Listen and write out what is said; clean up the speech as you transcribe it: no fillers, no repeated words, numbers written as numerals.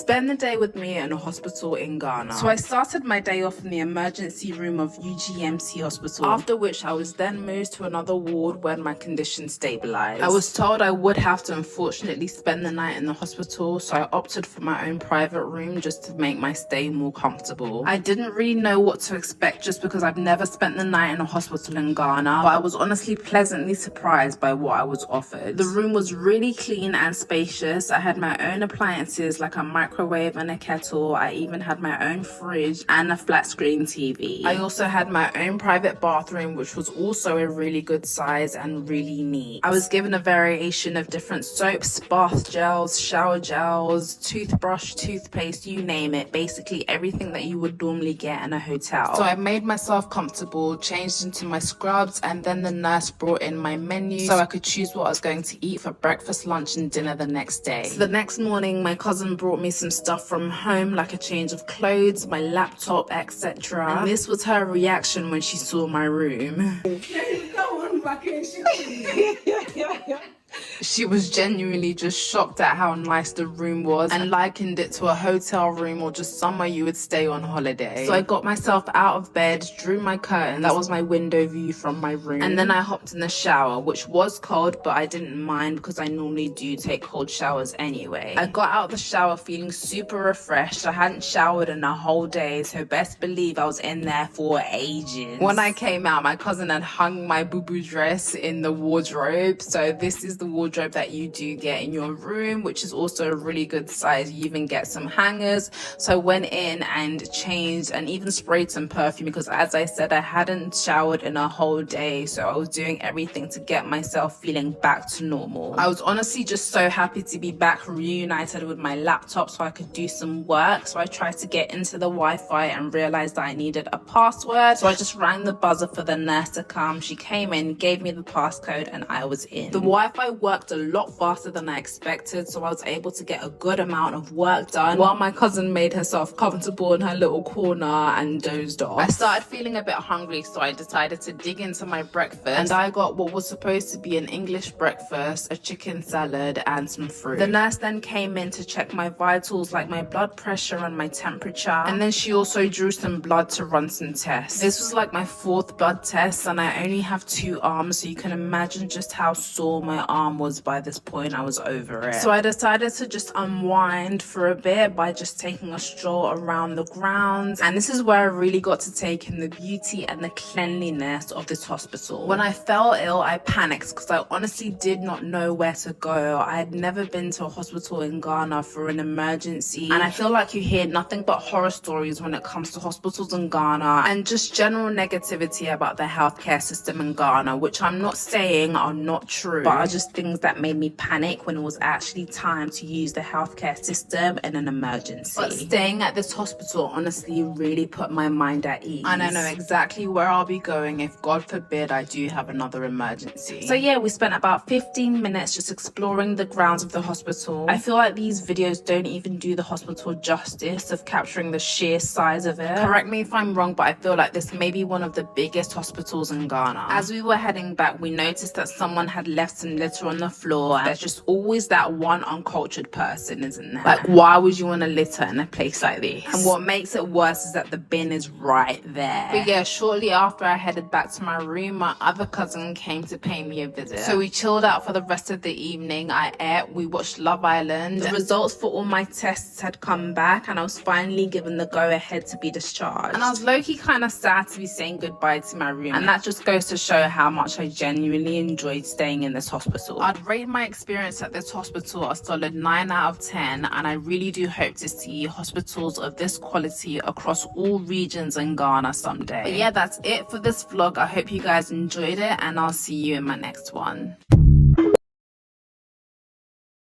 Spend the day with me in a hospital in Ghana. So I started my day off in the emergency room of UGMC hospital, after which I was then moved to another ward when my condition stabilized. I was told I would have to unfortunately spend the night in the hospital, so I opted for my own private room just to make my stay more comfortable. I didn't really know what to expect just because I've never spent the night in a hospital in Ghana, but I was honestly pleasantly surprised by what I was offered. The room was really clean and spacious. I had my own appliances like a microwave and a kettle. I even had my own fridge and a flat screen TV. I also had my own private bathroom, which was also a really good size and really neat. I was given a variation of different soaps, bath gels, shower gels, toothbrush, toothpaste, you name it. Basically everything that you would normally get in a hotel. So I made myself comfortable, changed into my scrubs, and then the nurse brought in my menu so I could choose what I was going to eat for breakfast, lunch, and dinner the next day. So the next morning, my cousin brought me some stuff from home, like a change of clothes, my laptop, etc. And this was her reaction when she saw my room. She was genuinely just shocked at how nice the room was and likened it to a hotel room or just somewhere you would stay on holiday. So I got myself out of bed, drew my curtains, that was my window view from my room, and then I hopped in the shower, which was cold, but I didn't mind because I normally do take cold showers anyway. I got out of the shower feeling super refreshed. I hadn't showered in a whole day, so best believe I was in there for ages. When I came out, my cousin had hung my boo-boo dress in the wardrobe, so this is the wardrobe that you do get in your room, which is also a really good size. You even get some hangers. So I went in and changed and even sprayed some perfume because, as I said, I hadn't showered in a whole day, so I was doing everything to get myself feeling back to normal. I was honestly just so happy to be back reunited with my laptop so I could do some work. So I tried to get into the Wi-Fi and realized that I needed a password, so I just rang the buzzer for the nurse to come. She came in, gave me the passcode, and I was in. The Wi-Fi worked a lot faster than I expected, so I was able to get a good amount of work done while my cousin made herself comfortable in her little corner and dozed off. I started feeling a bit hungry, so I decided to dig into my breakfast, and I got what was supposed to be an English breakfast, a chicken salad, and some fruit. The nurse then came in to check my vitals like my blood pressure and my temperature, and then she also drew some blood to run some tests. This was like my 4th blood test, and I only have 2 arms, so you can imagine just how sore my arm was. By this point I was over it, so I decided to just unwind for a bit by just taking a stroll around the grounds, and this is where I really got to take in the beauty and the cleanliness of this hospital. When I fell ill, I panicked because I honestly did not know where to go. I had never been to a hospital in Ghana for an emergency, and I feel like you hear nothing but horror stories when it comes to hospitals in Ghana and just general negativity about the healthcare system in Ghana, which I'm not saying are not true, but are just things that made me panic when it was actually time to use the healthcare system in an emergency. But staying at this hospital honestly really put my mind at ease, and I know exactly where I'll be going if, God forbid, I do have another emergency. So yeah, we spent about 15 minutes just exploring the grounds of the hospital. I feel like these videos don't even do the hospital justice of capturing the sheer size of it. Correct me if I'm wrong, but I feel like this may be one of the biggest hospitals in Ghana. As we were heading back, we noticed that someone had left some litter on the floor. There's just always that one uncultured person, isn't there? Like, why would you want to litter in a place like this? And what makes it worse is that the bin is right there. But yeah, shortly after I headed back to my room, my other cousin came to pay me a visit. So we chilled out for the rest of the evening. I ate, we watched Love Island. The results for all my tests had come back, and I was finally given the go-ahead to be discharged. And I was low-key kind of sad to be saying goodbye to my room, and that just goes to show how much I genuinely enjoyed staying in this hospital. I'd rate my experience at this hospital a solid 9 out of 10, and I really do hope to see hospitals of this quality across all regions in Ghana someday. But yeah, that's it for this vlog. I hope you guys enjoyed it, and I'll see you in my next one.